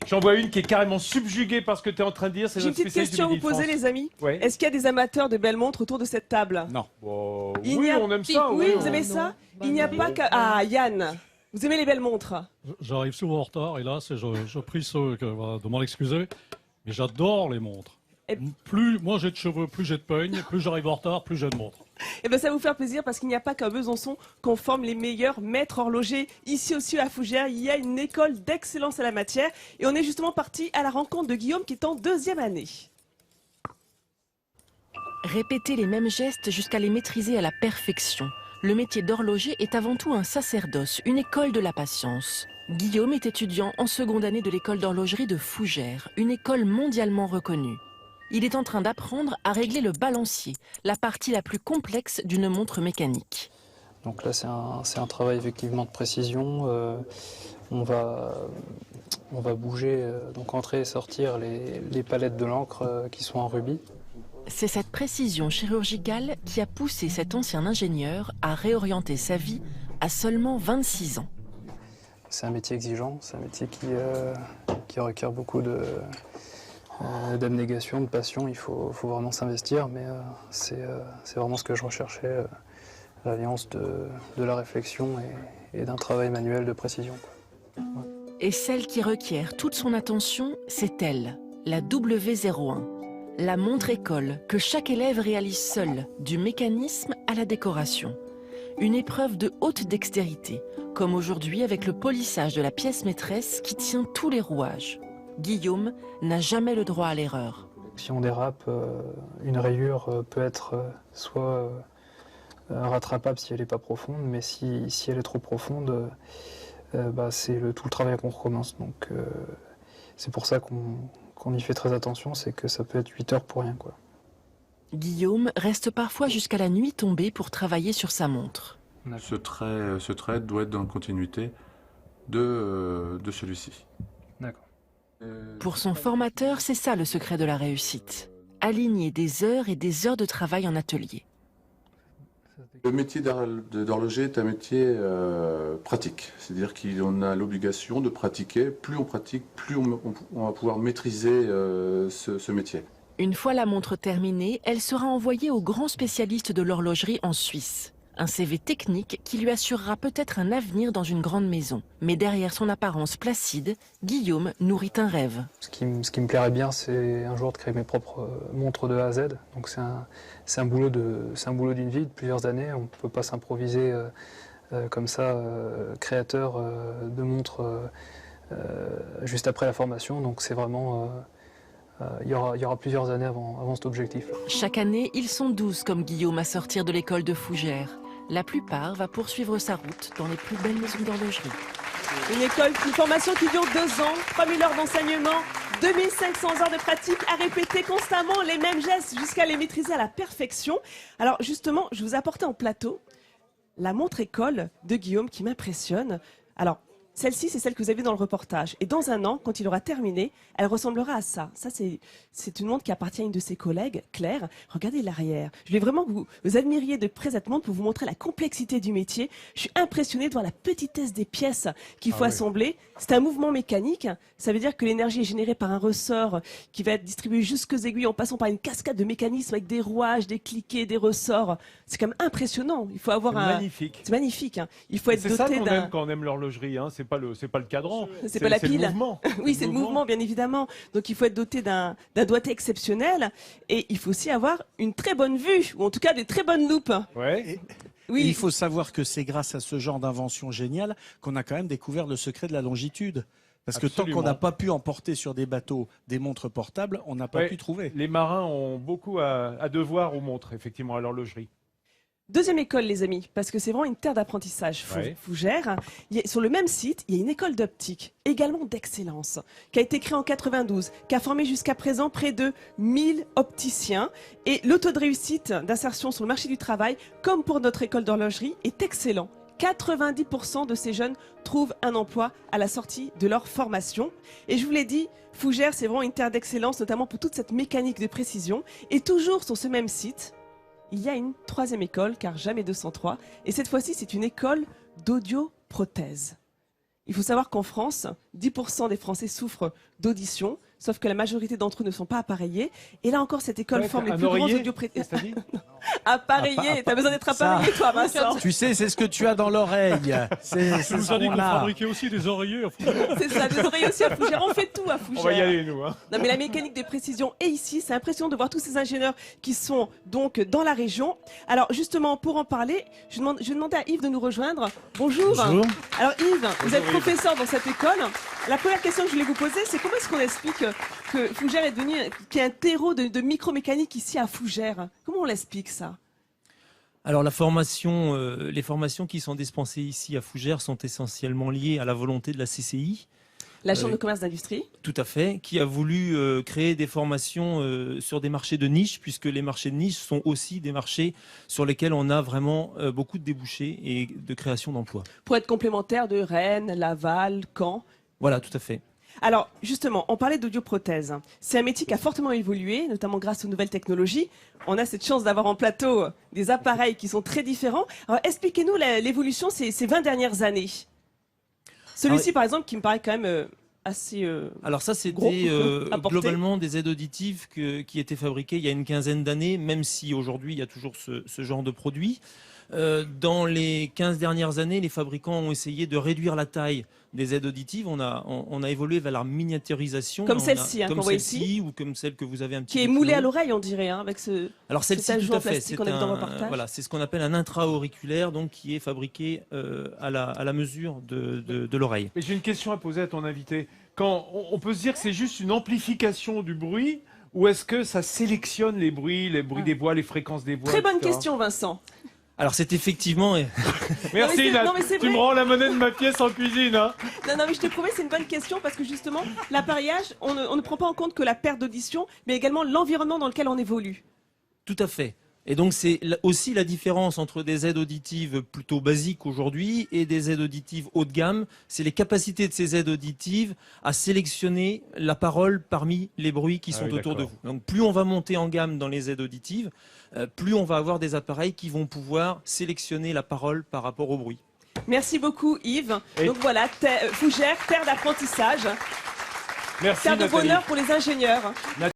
J'en vois une qui est carrément subjuguée par ce que tu es en train de dire. J'ai une petite question à vous poser, les amis. Ouais. Est-ce qu'il y a des amateurs de belles montres autour de cette table? Non. Bon, Il oui, n'y a- on aime ça. Oui, on- vous aimez ça? Bah Il n'y a non. pas qu'à... Ah, Yann, vous aimez les belles montres? J'arrive souvent en retard, hélas, et je prie ceux de m'en excuser. Mais j'adore les montres. Et- Plus moi j'ai de cheveux, plus j'ai de peigne, plus j'arrive en retard, plus j'ai de montres. Eh bien, ça va vous faire plaisir parce qu'il n'y a pas qu'à Besançon qu'on forme les meilleurs maîtres horlogers. Ici aussi à Fougères, il y a une école d'excellence à la matière. Et on est justement parti à la rencontre de Guillaume qui est en 2e année. Répéter les mêmes gestes jusqu'à les maîtriser à la perfection. Le métier d'horloger est avant tout un sacerdoce, une école de la patience. Guillaume est étudiant en seconde année de l'école d'horlogerie de Fougères, une école mondialement reconnue. Il est en train d'apprendre à régler le balancier, la partie la plus complexe d'une montre mécanique. Donc là, c'est un travail effectivement de précision. On va bouger, donc entrer et sortir les palettes de l'encre qui sont en rubis. C'est cette précision chirurgicale qui a poussé cet ancien ingénieur à réorienter sa vie à seulement 26 ans. C'est un métier exigeant, c'est un métier qui requiert beaucoup d'abnégation, de passion. Il faut vraiment s'investir, mais c'est vraiment ce que je recherchais, l'alliance de la réflexion et d'un travail manuel de précision, quoi. Ouais. Et celle qui requiert toute son attention, c'est elle, la W01. La montre école que chaque élève réalise seul, du mécanisme à la décoration. Une épreuve de haute dextérité, comme aujourd'hui avec le polissage de la pièce maîtresse qui tient tous les rouages. Guillaume n'a jamais le droit à l'erreur. Si on dérape, une rayure peut être soit rattrapable si elle n'est pas profonde, mais si elle est trop profonde, c'est tout le travail qu'on recommence. Donc c'est pour ça qu'on y fait très attention, c'est que ça peut être 8 heures pour rien, quoi. Guillaume reste parfois jusqu'à la nuit tombée pour travailler sur sa montre. Ce trait doit être dans la continuité de celui-ci. D'accord. Pour son formateur, c'est ça le secret de la réussite. Aligner des heures et des heures de travail en atelier. Le métier d'horloger est un métier pratique. C'est-à-dire qu'on a l'obligation de pratiquer. Plus on pratique, plus on va pouvoir maîtriser ce métier. Une fois la montre terminée, elle sera envoyée au grand spécialiste de l'horlogerie en Suisse. Un CV technique qui lui assurera peut-être un avenir dans une grande maison. Mais derrière son apparence placide, Guillaume nourrit un rêve. Ce qui me plairait bien, c'est un jour de créer mes propres montres de A à Z. Donc c'est un boulot d'une vie, de plusieurs années. On ne peut pas s'improviser comme ça, créateur de montres juste après la formation. Donc c'est vraiment... il y aura plusieurs années avant cet objectif. Chaque année, ils sont 12 comme Guillaume à sortir de l'école de Fougères. La plupart va poursuivre sa route dans les plus belles maisons d'horlogerie. Une formation qui dure 2 ans, 3000 heures d'enseignement, 2500 heures de pratique à répéter constamment les mêmes gestes jusqu'à les maîtriser à la perfection. Alors justement, je vous ai apporté en plateau la montre école de Guillaume qui m'impressionne. Alors, celle-ci, c'est celle que vous avez dans le reportage. Et dans un an, quand il aura terminé, elle ressemblera à ça. Ça, c'est une montre qui appartient à une de ses collègues, Claire. Regardez l'arrière. Je voulais vraiment que vous admiriez de près cette montre pour vous montrer la complexité du métier. Je suis impressionnée de voir la petitesse des pièces qu'il faut assembler. C'est un mouvement mécanique. Ça veut dire que l'énergie est générée par un ressort qui va être distribué jusqu'aux aiguilles en passant par une cascade de mécanismes avec des rouages, des cliquets, des ressorts. C'est quand même impressionnant. Il faut avoir magnifique. C'est magnifique. Hein. Il faut être C'est ça doté qu'on d'un... aime quand on aime l'horlogerie. Hein. C'est pas le cadran. C'est pas la pile. Le mouvement. Oui, c'est le mouvement, bien évidemment. Donc il faut être doté d'un doigté exceptionnel et il faut aussi avoir une très bonne vue, ou en tout cas des très bonnes loupes. Ouais. Oui. Et il faut savoir que c'est grâce à ce genre d'invention géniale qu'on a quand même découvert le secret de la longitude. Parce que Absolument. tant qu'on n'a pas pu emporter sur des bateaux des montres portables, on n'a pas pu trouver. Les marins ont beaucoup à devoir aux montres, effectivement, à l'horlogerie. Deuxième école, les amis, parce que c'est vraiment une terre d'apprentissage. Fougères. Sur le même site, il y a une école d'optique, également d'excellence, qui a été créée en 92, qui a formé jusqu'à présent près de 1000 opticiens. Et le taux de réussite d'insertion sur le marché du travail, comme pour notre école d'horlogerie, est excellent. 90% de ces jeunes trouvent un emploi à la sortie de leur formation. Et je vous l'ai dit, Fougères, c'est vraiment une terre d'excellence, notamment pour toute cette mécanique de précision. Et toujours sur ce même site, il y a une 3e école, car jamais 203. Et cette fois-ci, c'est une école d'audioprothèse. Il faut savoir qu'en France, 10% des Français souffrent d'audition, sauf que la majorité d'entre eux ne sont pas appareillés. Et là encore, cette école Ouais, forme les un plus grands oreiller, audioprétentieux. c'est-à-dire Appareillé, t'as besoin d'être Ça. appareillé toi, Vincent. Tu sais, c'est ce que tu as dans l'oreille. C'est Je vous ce ai dit qu'on qu'on a. fabriquait aussi des oreillers. Enfin, C'est ça, des oreillers aussi à Fougères. On fait tout à Fougères. On va y aller, nous. Hein. Non mais la mécanique des précisions est ici, c'est impressionnant de voir tous ces ingénieurs qui sont donc dans la région. Alors justement, pour en parler, je vais demander à Yves de nous rejoindre. Bonjour. Bonjour. Alors Yves, vous êtes Yves. professeur dans cette école. La première question que je voulais vous poser, c'est comment est-ce qu'on explique que Fougères est devenu, qu'il y a un terreau de micromécanique ici à Fougères? Comment on l'explique ça? Alors les formations qui sont dispensées ici à Fougères sont essentiellement liées à la volonté de la CCI, La Chambre de commerce d'industrie. tout à fait, qui a voulu créer des formations sur des marchés de niche, puisque les marchés de niche sont aussi des marchés sur lesquels on a vraiment beaucoup de débouchés et de création d'emplois. Pour être complémentaire de Rennes, Laval, Caen. Voilà, tout à fait. Alors, justement, on parlait d'audioprothèse. C'est un métier qui a fortement évolué, notamment grâce aux nouvelles technologies. On a cette chance d'avoir en plateau des appareils qui sont très différents. Alors, expliquez-nous l'évolution ces 20 dernières années. Celui-ci, par exemple, qui me paraît quand même assez... Alors ça, Gros, c'était à porter. globalement des aides auditives qui étaient fabriquées il y a une quinzaine d'années, même si aujourd'hui il y a toujours ce genre de produit. Dans les 15 dernières années, les fabricants ont essayé de réduire la taille des aides auditives. On a évolué vers la miniaturisation. Comme celle-ci, hein, comme qu'on voit celle-ci, ici. ou comme celle que vous avez un petit qui est peu moulée plus à haut. l'oreille, on dirait, hein, avec ce... Alors celle-ci, ajout tout en à fait. plastique qu'on a vu dans le reportage. Voilà, c'est ce qu'on appelle un intra-auriculaire, donc qui est fabriqué à la mesure de l'oreille. Mais j'ai une question à poser à ton invité. Quand on peut se dire que c'est juste une amplification du bruit, ou est-ce que ça sélectionne les bruits des voix, les fréquences des voix, Très bonne etc. question, Vincent. Alors c'est effectivement... Merci, Nat. Non, mais c'est Tu me vrai. rends la monnaie de ma pièce en cuisine. Hein. Non, mais je te promets, c'est une bonne question parce que justement, l'appareillage, on ne prend pas en compte que la perte d'audition, mais également l'environnement dans lequel on évolue. Tout à fait. Et donc c'est aussi la différence entre des aides auditives plutôt basiques aujourd'hui et des aides auditives haut de gamme. C'est les capacités de ces aides auditives à sélectionner la parole parmi les bruits qui sont oui, autour de d'accord. vous. Donc plus on va monter en gamme dans les aides auditives, plus on va avoir des appareils qui vont pouvoir sélectionner la parole par rapport au bruit. Merci beaucoup, Yves. Et- Donc voilà, Fougères, terre d'apprentissage, Merci, terre de Nathalie. bonheur pour les ingénieurs.